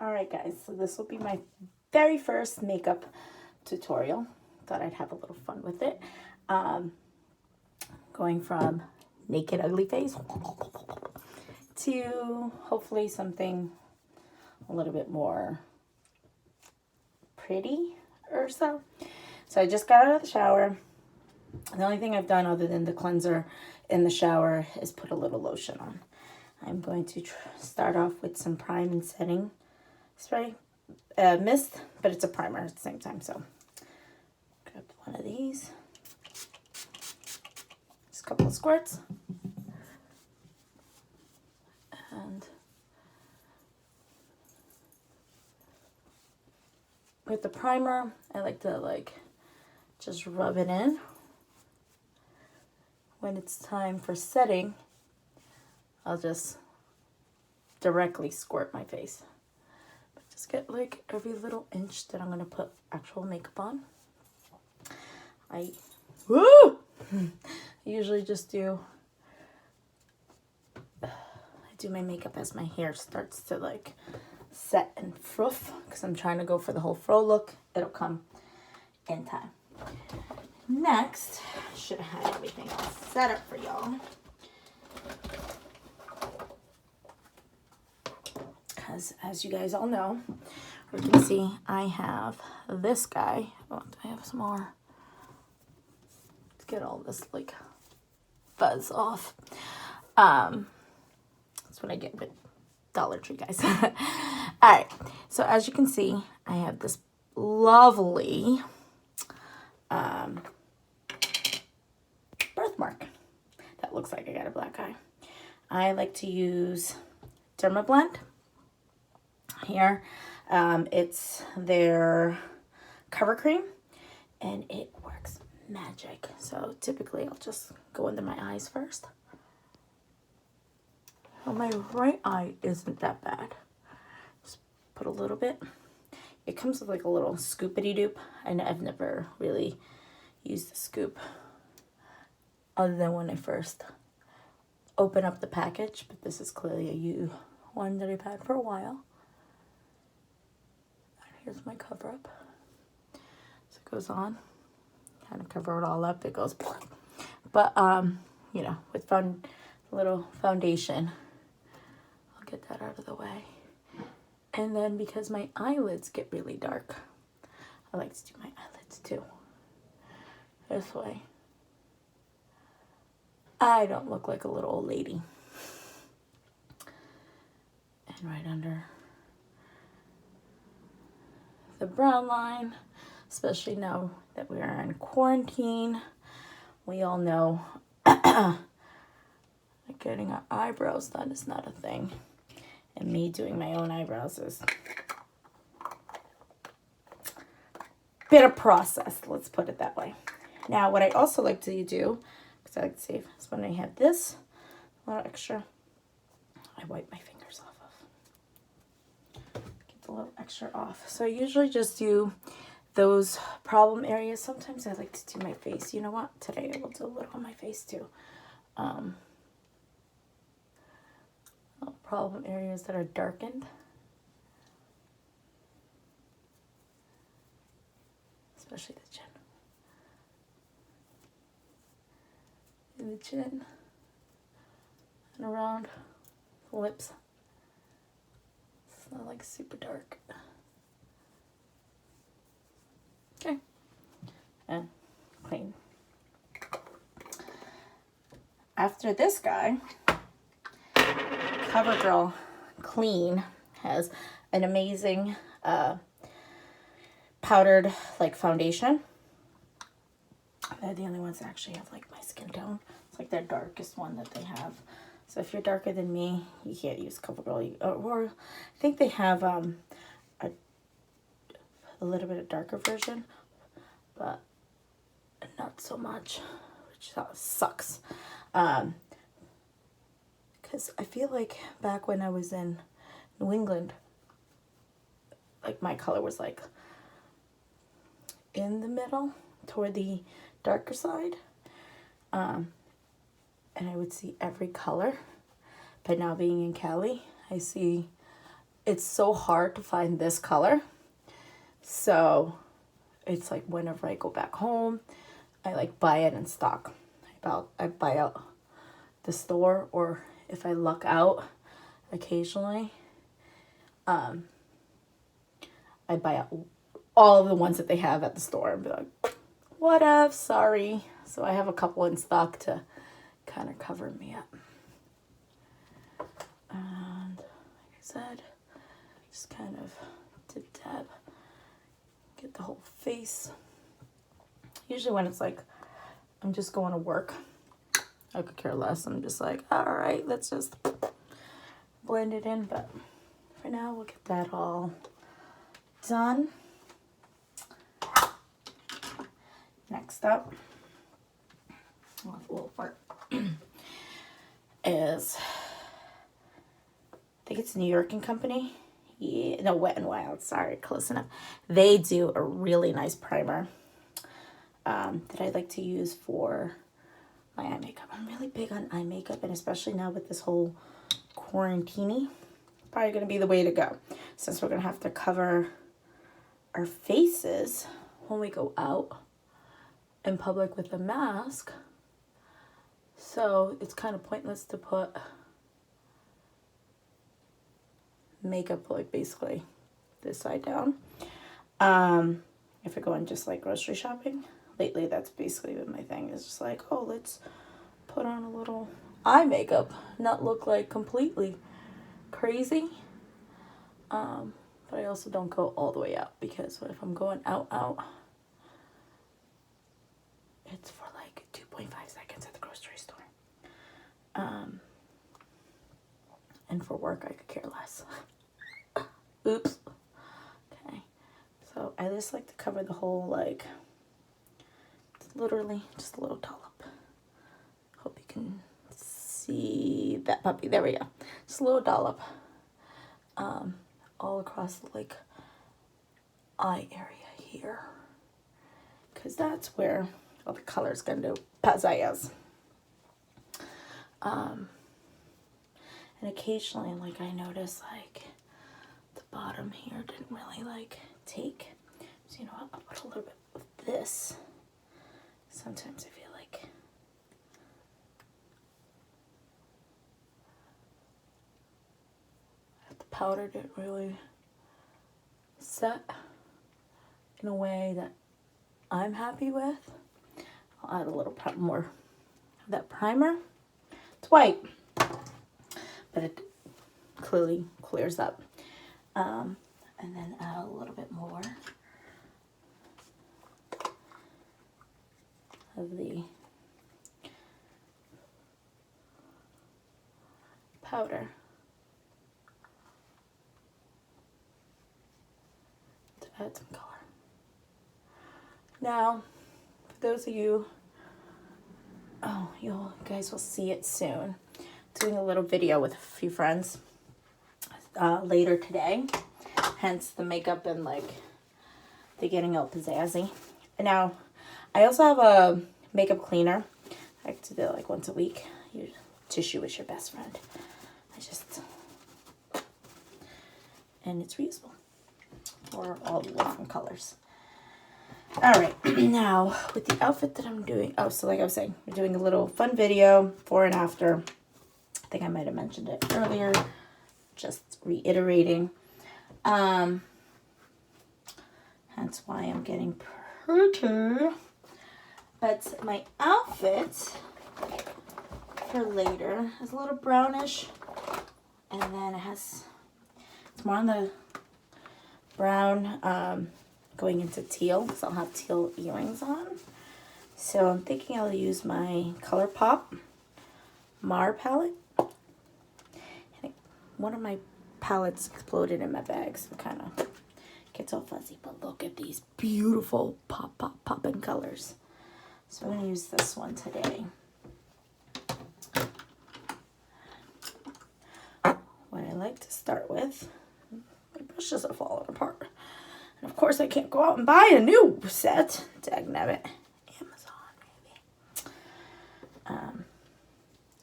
Alright guys, so this will be my very first makeup tutorial. Thought I'd have a little fun with it. Going from naked ugly face to hopefully something a little bit more pretty or so. So I just got out of the shower. The only thing I've done other than the cleanser in the shower is put a little lotion on. I'm going to start off with some prime and setting spray mist, but it's a primer at the same time. So grab one of these, just a couple of squirts, and with the primer, I like to just rub it in. When it's time for setting, I'll just directly squirt my face. Just get like every little inch that I'm going to put actual makeup on. I usually just do my makeup as my hair starts to like set and froof, because I'm trying to go for the whole fro look. It'll come in time. Next, should have had everything all set up for y'all. Because as you guys all know, or you can see, I have this guy. Oh, I have some more. Let's get all this like fuzz off. That's what I get with Dollar Tree, guys. All right. So as you can see, I have this lovely birthmark that looks like I got a black eye. I like to use Dermablend here. It's their cover cream and it works magic. So typically I'll just go into my eyes first. Well, my right eye isn't that bad. Just put a little bit. It comes with like a little scoopity doop, and I've never really used the scoop other than when I first open up the package, but this is clearly a one that I've had for a while. Here's my cover up. So it goes on, kind of cover it all up. It goes, but you know, with little foundation, I'll get that out of the way. And then because my eyelids get really dark, I like to do my eyelids too. This way, I don't look like a little old lady. And right under the brown line, especially now that we are in quarantine, we all know getting our eyebrows done is not a thing. And me doing my own eyebrows is a bit of process, let's put it that way. Now, what I also like to do, because I like to save, is when I have this a little extra, I wipe my fingers off of. Get the little extra off. So I usually just do those problem areas. Sometimes I like to do my face. You know what? Today I will do a little on my face too. Problem areas that are darkened. Especially the chin. And the chin. And around the lips. It's not like super dark. Okay. And clean. After this guy, CoverGirl Clean has an amazing powdered like foundation. They're the only ones that actually have like my skin tone. It's like their darkest one that they have. So if you're darker than me, you can't use CoverGirl. Or I think they have a little bit of darker version, but not so much, which sucks. Because I feel like back when I was in New England, like my color was like in the middle toward the darker side. And I would see every color. But now being in Cali, I see it's so hard to find this color. So it's like whenever I go back home, I like buy it in stock. I buy out the store, or if I luck out occasionally, I buy out all of the ones that they have at the store and be like, what up, sorry. So I have a couple in stock to kind of cover me up. And like I said, just kind of dip dab, get the whole face. Usually when it's like I'm just going to work, I could care less. I'm just like, all right, let's just blend it in. But for now, we'll get that all done. Next up, is, I think it's New York and Company. Yeah, no, Wet n Wild. Sorry, close enough. They do a really nice primer that I like to use for my eye makeup. I'm really big on eye makeup, and especially now with this whole quarantine, probably going to be the way to go, since we're going to have to cover our faces when we go out in public with a mask. So it's kind of pointless to put makeup like basically this side down. If we're going just like grocery shopping, lately that's basically been my thing. It's just like, oh, let's put on a little eye makeup, not look like completely crazy. But I also don't go all the way out, because if I'm going out, it's for like 2.5 seconds at the grocery store. And for work, I could care less. Oops. Okay. So I just like to cover the whole, like, it's literally just a little dollop. Hope you can see that puppy. There we go. Just a little dollop. All across the, like, eye area here. Because that's where all the color's going to pass eyes. And occasionally, like, I notice, like, the bottom here didn't really, like, take. So, you know, I'll put a little bit of this. Sometimes I feel like the powder didn't really set in a way that I'm happy with. I'll add a little more of that primer. It's white, but it clearly clears up. And then add a little bit more of the powder to add some color. Now, for those of you, you guys will see it soon. Doing a little video with a few friends later today. Hence the makeup and like the getting out pizzazzy. Now, I also have a makeup cleaner. I like to do it like once a week. Your tissue is your best friend. And it's reusable for all the different colors. All right, now with the outfit that I'm doing, so like I was saying, we're doing a little fun video before and after. I think I might have mentioned it earlier, just reiterating. Hence why I'm getting pretty. But my outfit for later is a little brownish, and then it's more on the brown, going into teal, because I'll have teal earrings on. So I'm thinking I'll use my ColourPop Mar palette. And one of my palettes exploded in my bag, so it kind of gets all fuzzy. But look at these beautiful popping colors. So I'm going to use this one today. What I like to start with, my brushes are falling apart. And of course I can't go out and buy a new set. Dagnabbit. Amazon, maybe.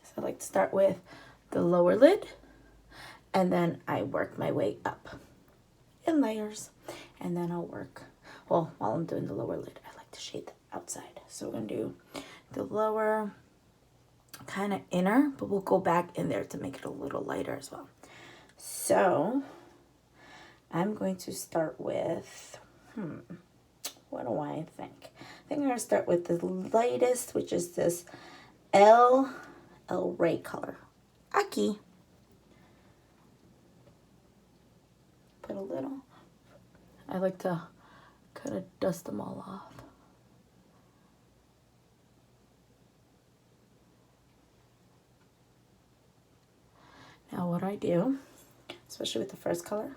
So I like to start with the lower lid. And then I work my way up in layers. And then I'll work, well, while I'm doing the lower lid, I like to shade the outside. So we're going to do the lower kind of inner, but we'll go back in there to make it a little lighter as well. So I'm going to start with, what do I think? I think I'm going to start with the lightest, which is this El Rey color. Aquí. Put a little. I like to kind of dust them all off. Now what I do, especially with the first color,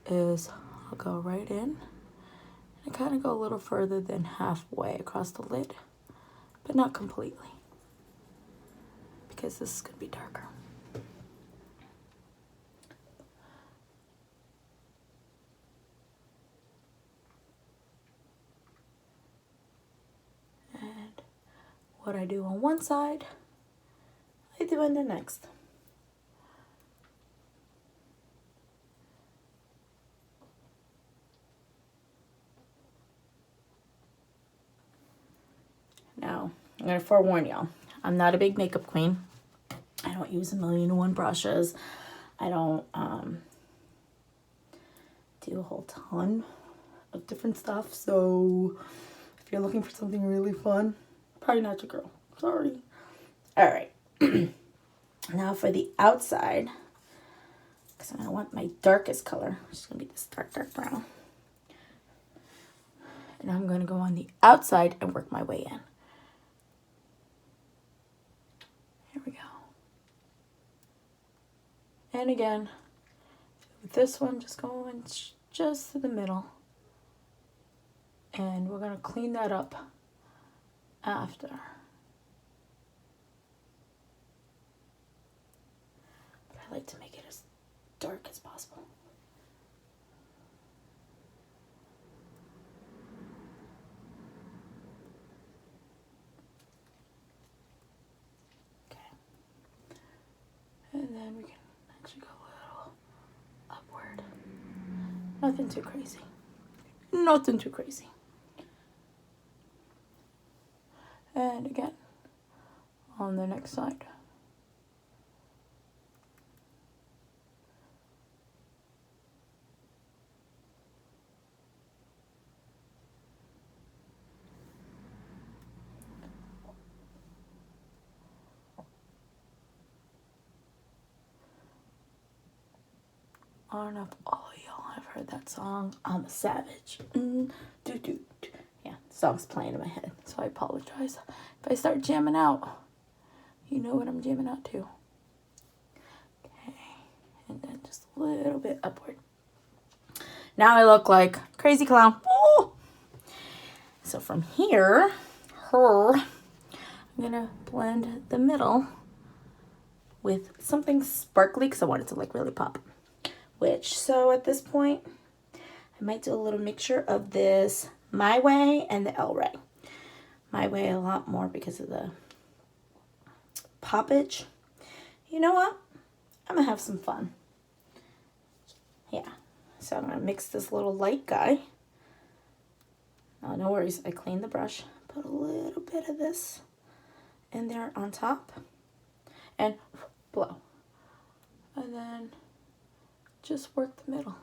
is I'll go right in and kind of go a little further than halfway across the lid, but not completely, because this is going to be darker. And what I do on one side, I do on the next. Now, I'm going to forewarn y'all, I'm not a big makeup queen. I don't use 1,000,001 brushes. I don't do a whole ton of different stuff. So if you're looking for something really fun, probably not your girl. Sorry. All right. Now for the outside, because I want my darkest color, which is going to be this dark brown. And I'm going to go on the outside and work my way in. Here we go. And again, with this one, just going just to the middle. And we're going to clean that up after. But I like to make it as dark as possible. And then we can actually go a little upward. Nothing too crazy. Nothing too crazy. And again, on the next side. I don't know if all y'all have heard that song, I'm a Savage. Yeah, the song's playing in my head, so I apologize. If I start jamming out, you know what I'm jamming out to. Okay, and then just a little bit upward. Now I look like crazy clown. Ooh! So from here, I'm gonna blend the middle with something sparkly because I want it to like really pop. So at this point, I might do a little mixture of this My Way and the El Rey. My Way a lot more because of the poppage. You know what? I'm gonna have some fun. Yeah, so I'm gonna mix this little light guy. Oh, no worries, I cleaned the brush. Put a little bit of this in there on top and blow. And then just work the middle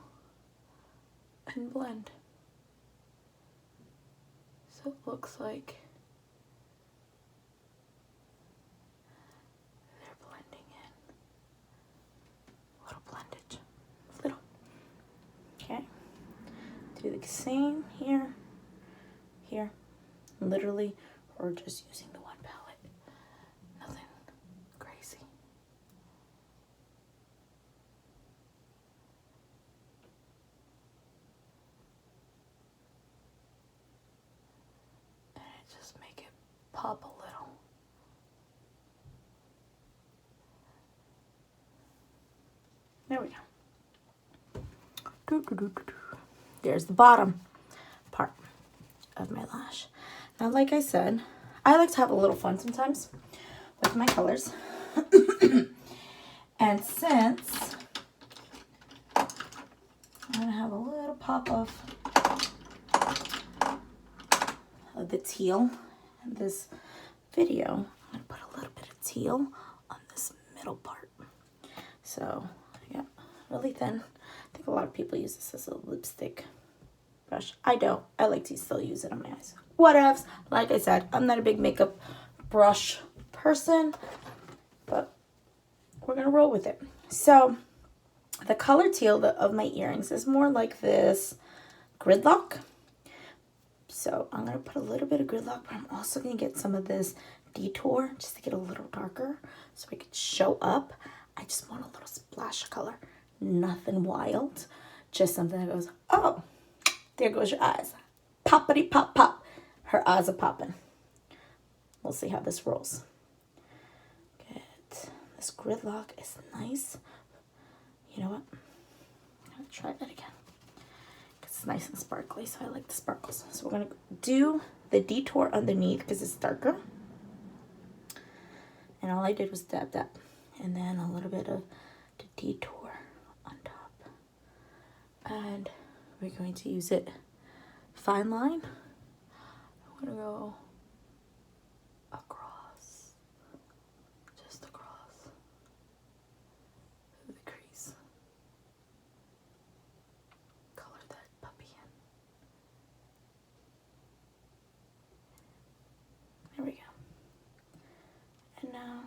and blend. So it looks like they're blending in. A little blendage. Little. Okay. Do the same here. Here. Literally, we're just using the one palette. Nothing crazy. Just make it pop a little. There we go. There's the bottom part of my lash. Now, like I said, I like to have a little fun sometimes with my colors. And since I'm gonna have a little pop of the teal in this video. I'm gonna put a little bit of teal on this middle part. So yeah, really thin. I think a lot of people use this as a lipstick brush. I don't. I like to still use it on my eyes. Whatevs. Like I said, I'm not a big makeup brush person, but we're gonna roll with it. So the color teal of my earrings is more like this gridlock. So I'm gonna put a little bit of gridlock, but I'm also gonna get some of this detour just to get a little darker so I can show up. I just want a little splash of color. Nothing wild. Just something that goes, oh, there goes your eyes. Poppity pop pop. Her eyes are popping. We'll see how this rolls. Good. This gridlock is nice. You know what? I'm gonna try that again. It's nice and sparkly, so I like the sparkles. So we're gonna do the detour underneath because it's darker. And all I did was dab dab. And then a little bit of the detour on top. And we're going to use it fine line. I'm gonna go across, just across the crease. Color that puppy in. There we go. And now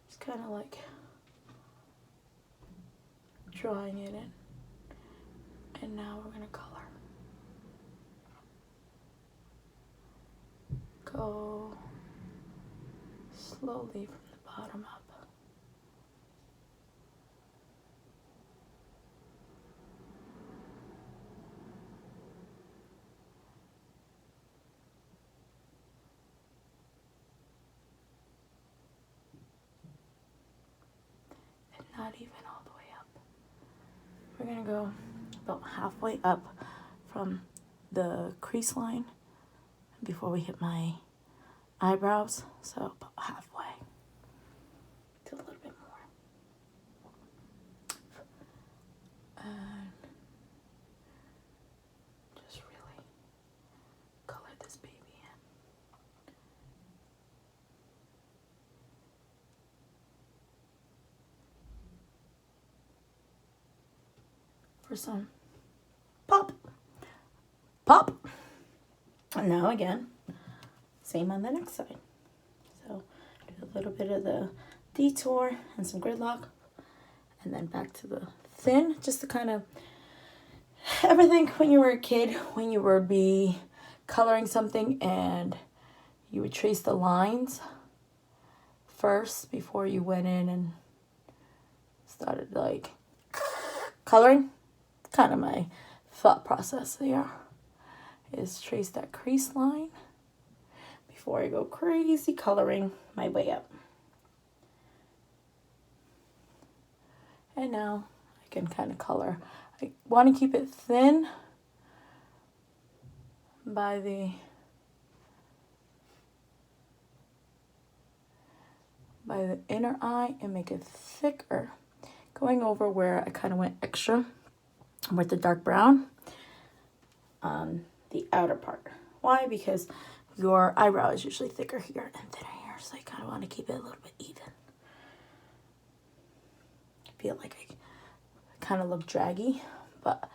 just kind of like drawing it in. And now we're gonna color. Go slowly from the bottom up. And not even all the way up. We're gonna go about halfway up from the crease line before we hit my eyebrows, so about halfway to a little bit more. And just really color this baby in. For some pop, pop. And now again, same on the next side. So do a little bit of the detour and some gridlock, and then back to the thin, just to kind of, ever think when you were a kid, when you would be coloring something and you would trace the lines first before you went in and started like coloring? Kind of my thought process there, is trace that crease line before I go crazy coloring my way up. And now I can kind of color. I want to keep it thin by the inner eye and make it thicker, going over where I kind of went extra with the dark brown on the outer part. Why? Because your eyebrow is usually thicker here and thinner here, so I kind of want to keep it a little bit even. I feel like I kind of look draggy, but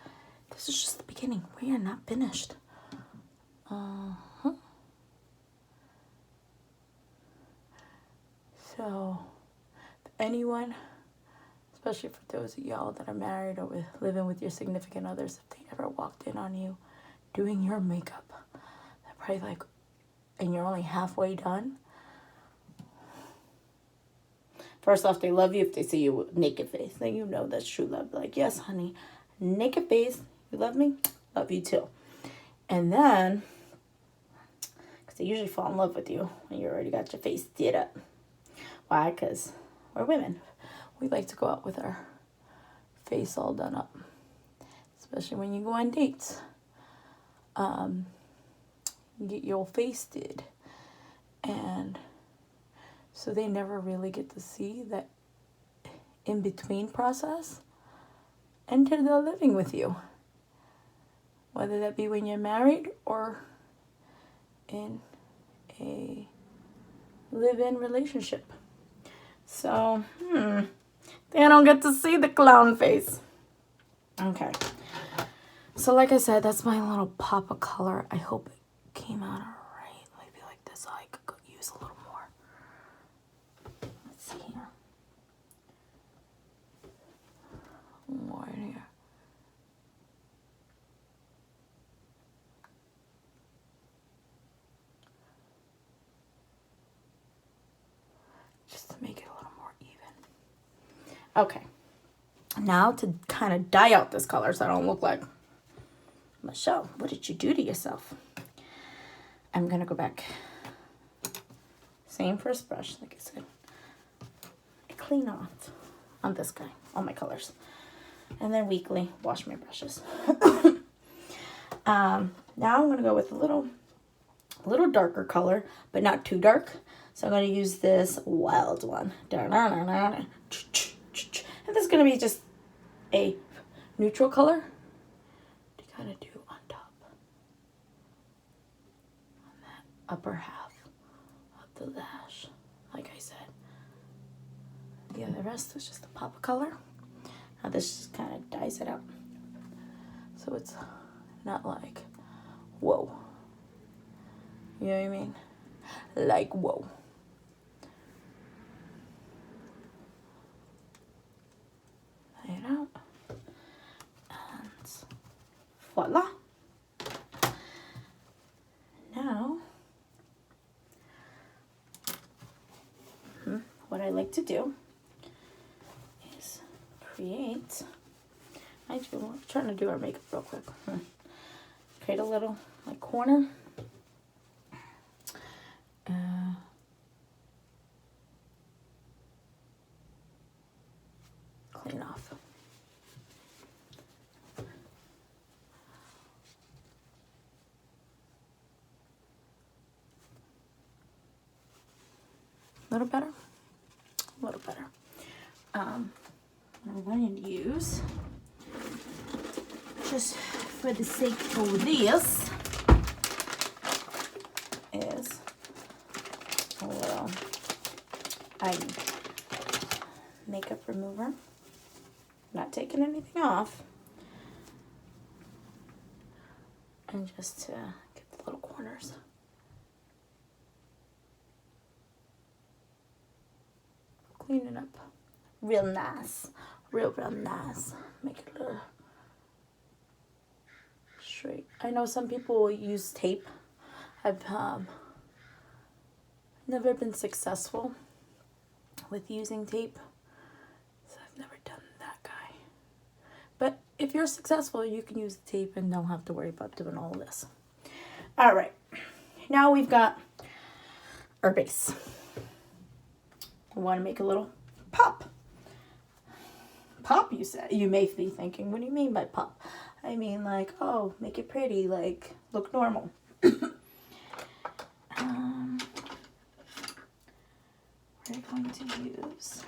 this is just the beginning. We are not finished. So, if anyone, especially for those of y'all that are married or living with your significant others, if they ever walked in on you doing your makeup, they're probably like, and you're only halfway done. First off, they love you if they see you with naked face. Then you know that's true love. Like, yes, honey, naked face, you love me? Love you too. And then, because they usually fall in love with you when you already got your face did up. Why? Because we're women. We like to go out with our face all done up. Especially when you go on dates. You get your face did. And so they never really get to see that in-between process. enter the living with you. Whether that be when you're married or in a live-in relationship. So, they don't get to see the clown face. Okay. So like I said, that's my little pop of color. I hope it came out alright. Maybe like this, I could use a little more. Let's see here. More in here. Just to make it a little more even. Okay. Now to kind of dye out this color so I don't look like, Michelle, what did you do to yourself? I'm going to go back. Same first brush, like I said. I clean off on this guy, all my colors. And then weekly, wash my brushes. Now I'm going to go with a little darker color, but not too dark. So I'm going to use this wild one. And this is going to be just a neutral color to kind of do on top. On that upper half of the lash, like I said. Yeah, the rest was just a pop of color. Now this just kind of dyes it out. So it's not like, whoa. You know what I mean? Like, whoa. Lay it out. And voila. Now, what I like to do is create, I'm trying to do our makeup real quick. Create a little like corner. Clean off. A little better. A little better. I'm going to use, just for the sake of this, is a little makeup remover. Not taking anything off. And just to get the little corners. Clean it up. Real nice. Real nice. Make it a little straight. I know some people will use tape. I've never been successful with using tape. So I've never done that guy. But if you're successful, you can use the tape and don't have to worry about doing all this. All right. Now we've got our base. I want to make a little pop. Pop, you said. You may be thinking, what do you mean by pop? I mean like, oh, make it pretty, like look normal. We're going to use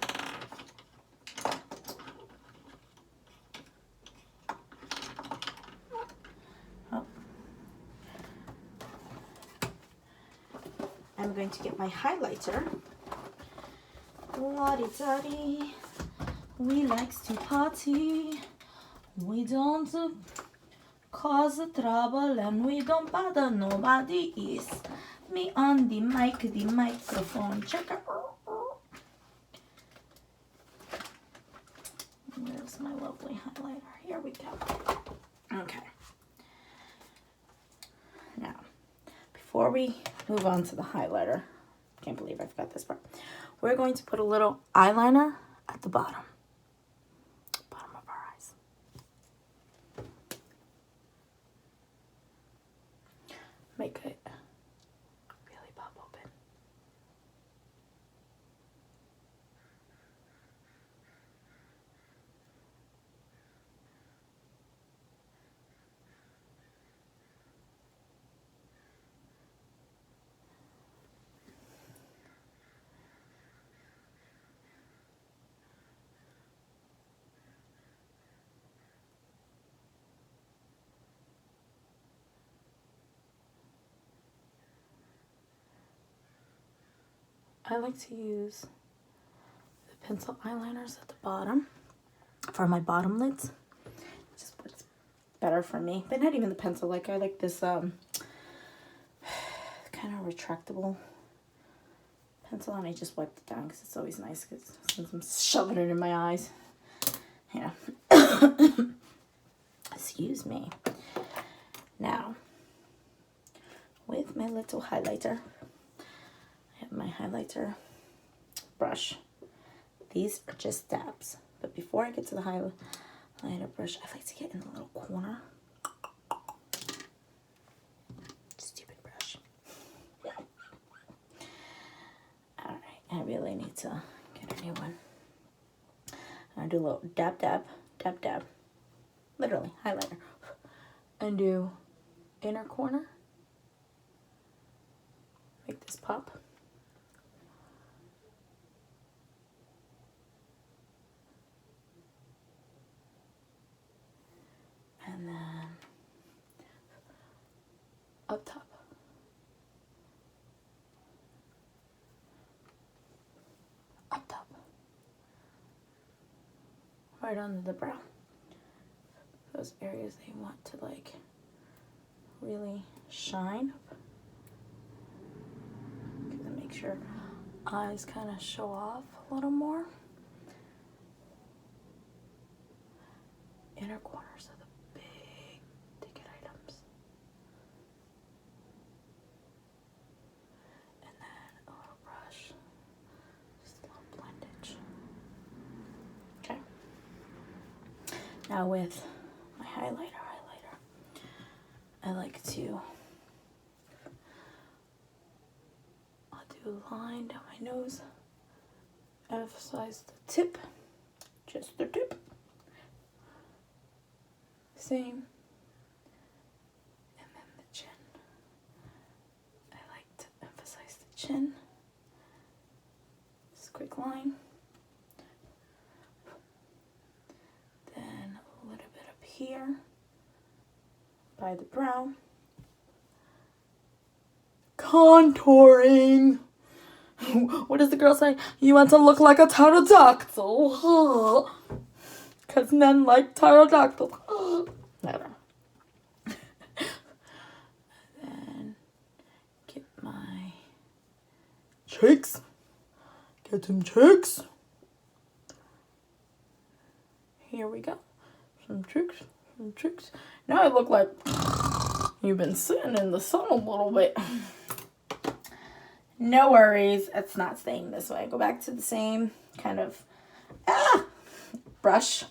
I'm going to get my highlighter. Lottie-tottie, we likes to party. We don't cause trouble and we don't bother nobody. Is me on the mic, the microphone. Check it. Where's my lovely highlighter? Here we go. Okay. Now, before we move on to the highlighter, can't believe I forgot this part. We're going to put a little eyeliner at the bottom of our eyes. Make it really pop open. I like to use the pencil eyeliners at the bottom for my bottom lids. Just what's better for me. But not even the pencil. Like I like this kind of retractable pencil, and I just wiped it down because it's always nice because since I'm shoving it in my eyes. Yeah. Excuse me. Now, with my little highlighter, I have my highlighter brush. These are just dabs. But before I get to the highlighter brush, I like to get in the little corner. Stupid brush. Alright, I really need to get a new one. I do a little dab, dab, dab, dab. Literally, highlighter. And do inner corner. Make this pop. And then up top. Up top. Right under the brow. Those areas they want to like really shine. Because it makes your eyes kind of show off a little more. Inner corners are the big ticket items. And then a little brush. Just a little blendage. Okay. Now with my highlighter, I like to, I'll do a line down my nose, emphasize the tip, just the tip, same, and then the chin. I like to emphasize the chin, just a quick line, then a little bit up here, by the brow. Contouring. What does the girl say? You want to look like a pterodactyl. Because men like pterodactyl. I don't know. Then get my cheeks. Get some cheeks. Here we go. Some cheeks. Some cheeks. Now I look like you've been sitting in the sun a little bit. No worries, it's not staying this way. Go back to the same kind of brush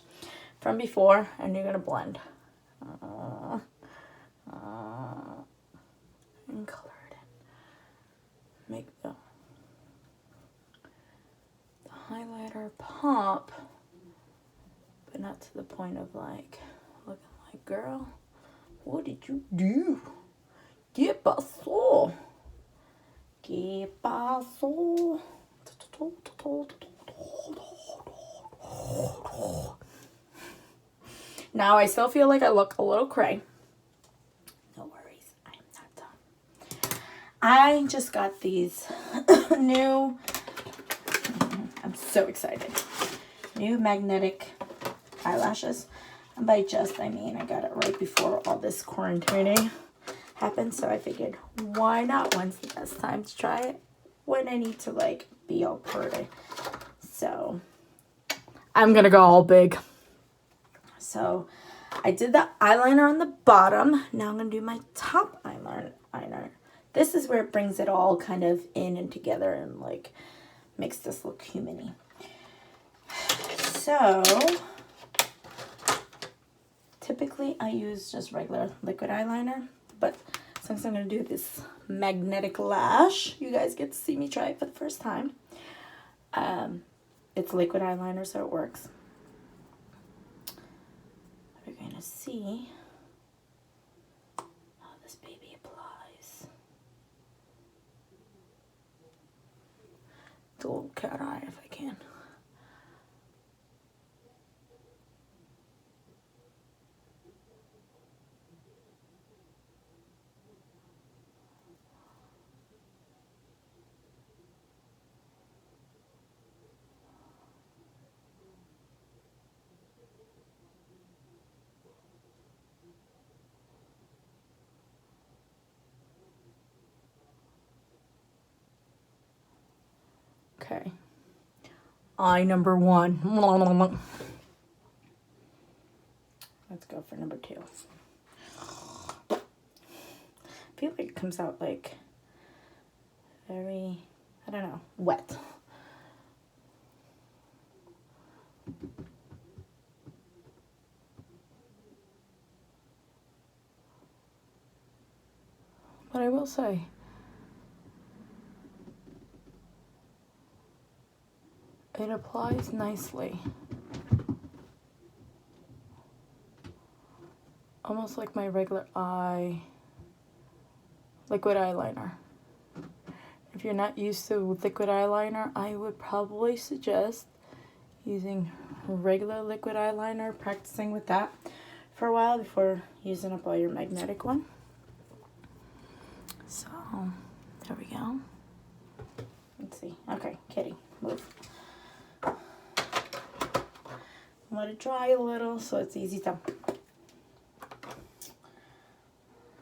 from before, and you're gonna blend. And color it in. Make the highlighter pop, but not to the point of like looking like, girl, what did you do? ¿Qué pasó? ¿Qué pasó? Now I still feel like I look a little cray. No worries, I am not done. I just got these new, I'm so excited, new magnetic eyelashes. And by just, I mean I got it right before all this quarantining happened, so I figured, why not? When's the best time to try it? When I need to like be all pretty. So I'm gonna go all big. So I did the eyeliner on the bottom. Now I'm gonna do my top eyeliner. This is where it brings it all kind of in and together and like makes this look human-y. So typically I use just regular liquid eyeliner, but since I'm going to do this magnetic lash, you guys get to see me try it for the first time. It's liquid eyeliner, so it works. We're going to see how this baby applies. It's a little cat eye if I can. eye number 1. Let's go for number 2. I feel like it comes out like very, I don't know, wet. But I will say, it applies nicely. Almost like my regular eye liquid eyeliner. If you're not used to liquid eyeliner, I would probably suggest using regular liquid eyeliner, practicing with that for a while before using up all your magnetic one. So, there we go. Let's see. Okay, kitty, move. Let it dry a little so it's easy to...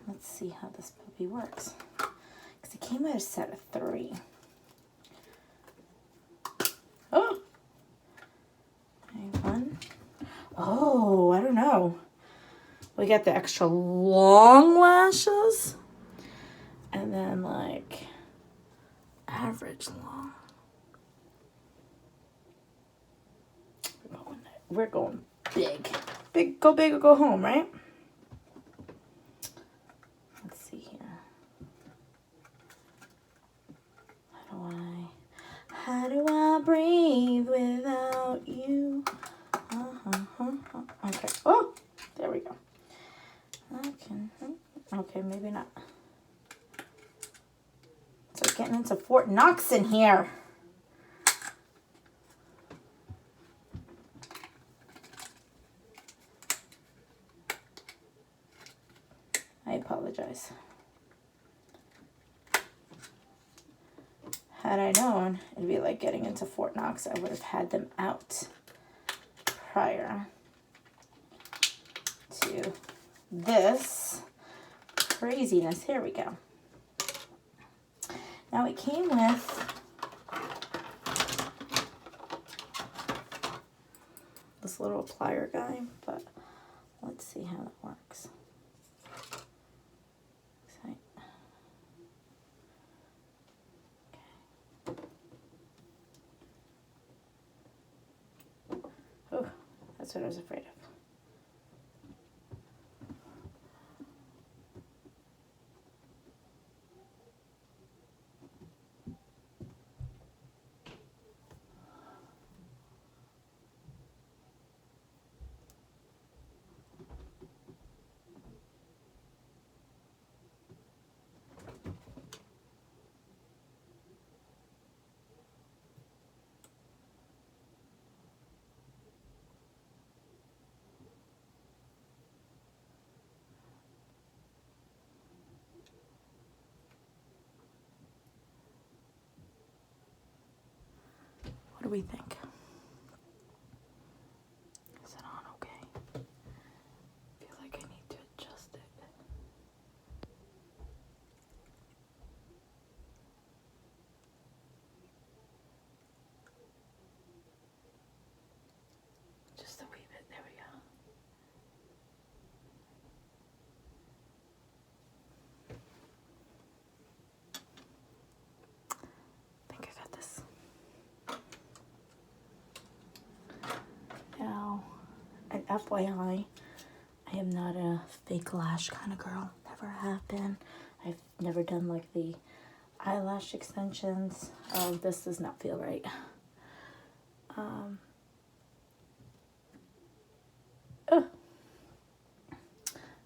Let's see how this puppy works. Because it came out a set of 3. Oh! Okay, 1. Oh, I don't know. We got the extra long lashes. And then like average long. We're going big. Go big or go home, right? Let's see here. How do I breathe without you? Okay. Oh, there we go. Okay, maybe not. So getting into Fort Knox in here. I apologize. Had I known it'd be like getting into Fort Knox, I would have had them out prior to this craziness. Here we go. Now it came with this little plier guy, but let's see how it works. Oh, that's what I was afraid of. What do we think? Is it on okay? I feel like I need to adjust it. Just a wee bit. There we go. I think I got this. Now, an FYI, I am not a fake lash kind of girl. Never have been. I've never done like the eyelash extensions. Oh, this does not feel right.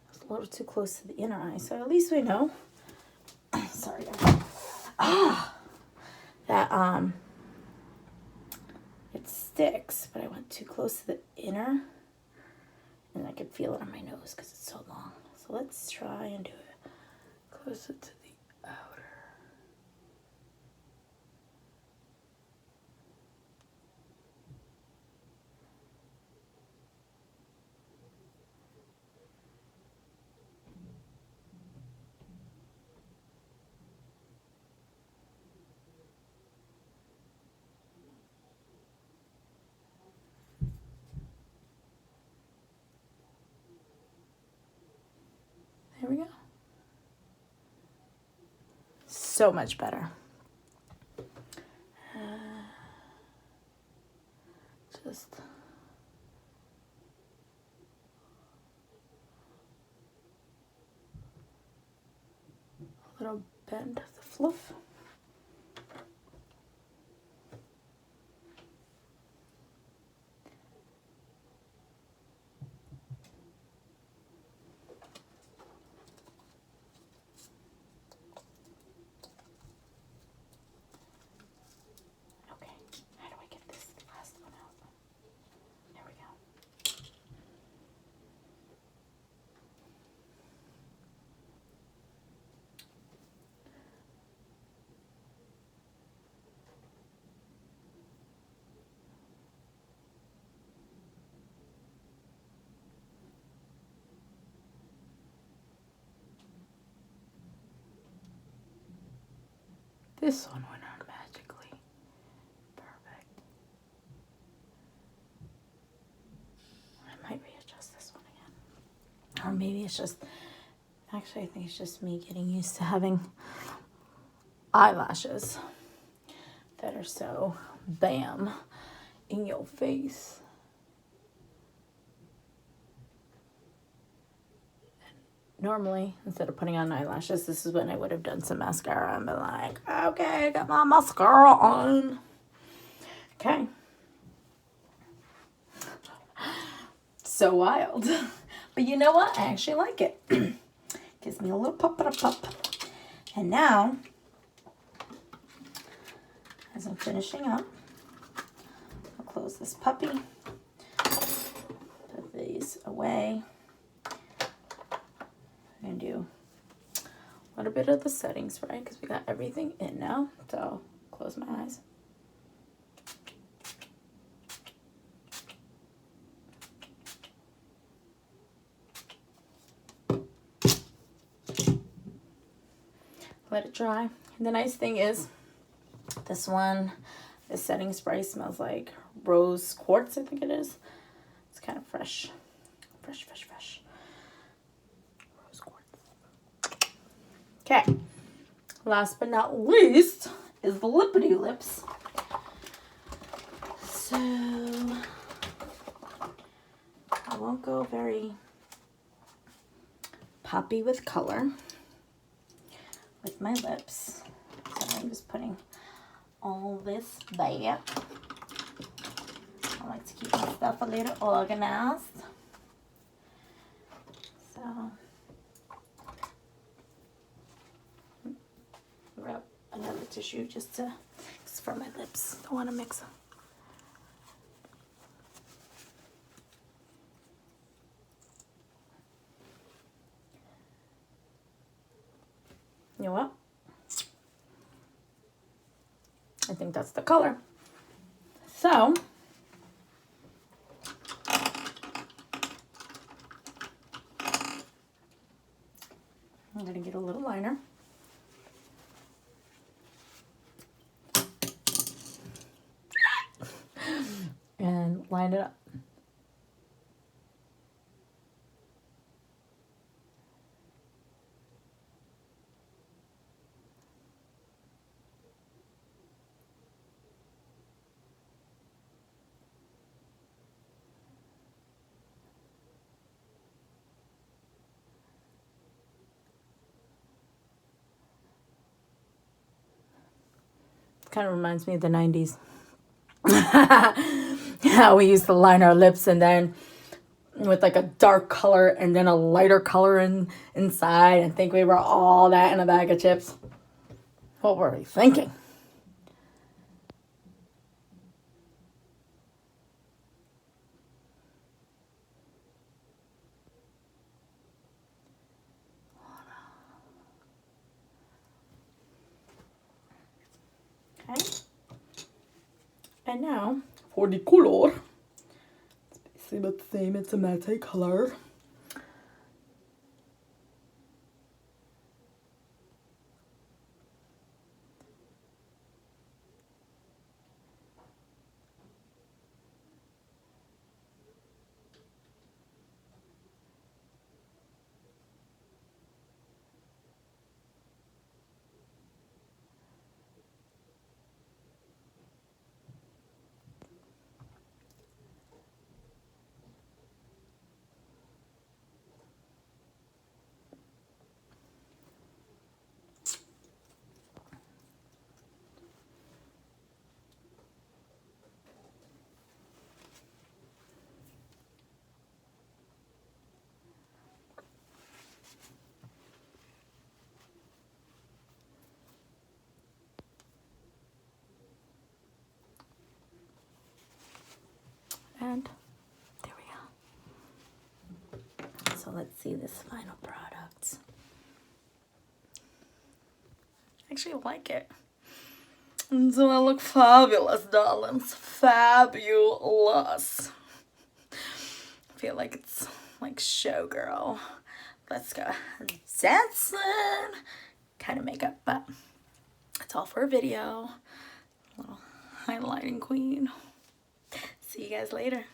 It's a little too close to the inner eye, so at least we know. Sorry, that it sticks, but I went too close to the inner, and I could feel it on my nose because it's so long. So let's try and do it closer to the outer. so much better. Just a little bend of the fluff. This one went on magically. Perfect. I might readjust this one again. Or maybe it's just, actually I think it's just me getting used to having eyelashes that are so bam in your face. Normally, instead of putting on eyelashes, this is when I would have done some mascara and been like, okay, got my mascara on. Okay. So wild. But you know what? I actually like it. Gives me a little pop and a pop. And now, as I'm finishing up, I'll close this puppy. Put these away. And do a little bit of the setting spray because we got everything in now. So close my eyes. Let it dry. And the nice thing is this one, the setting spray smells like rose quartz, I think it is. It's kind of fresh. Fresh. Okay, last but not least is the Lippity Lips. So I won't go very poppy with color with my lips. So I'm just putting all this there. I like to keep my stuff a little organized. So grab another tissue just to, it's for my lips. Don't want to mix them. You know what? I think that's the color. So I'm gonna get a little liner. And line it up. Kind of reminds me of the 90s. How we used to line our lips and then with like a dark color and then a lighter color inside and think we were all that in a bag of chips. What were we thinking? Okay. And now for the color. It's basically about the same. It's a matte color. And there we go. So let's see this final product. Actually, I like it. Do I look fabulous, darlings? Fabulous. I feel like it's like showgirl. Let's go dancing kind of makeup, but it's all for a video. Little highlighting queen. See you guys later.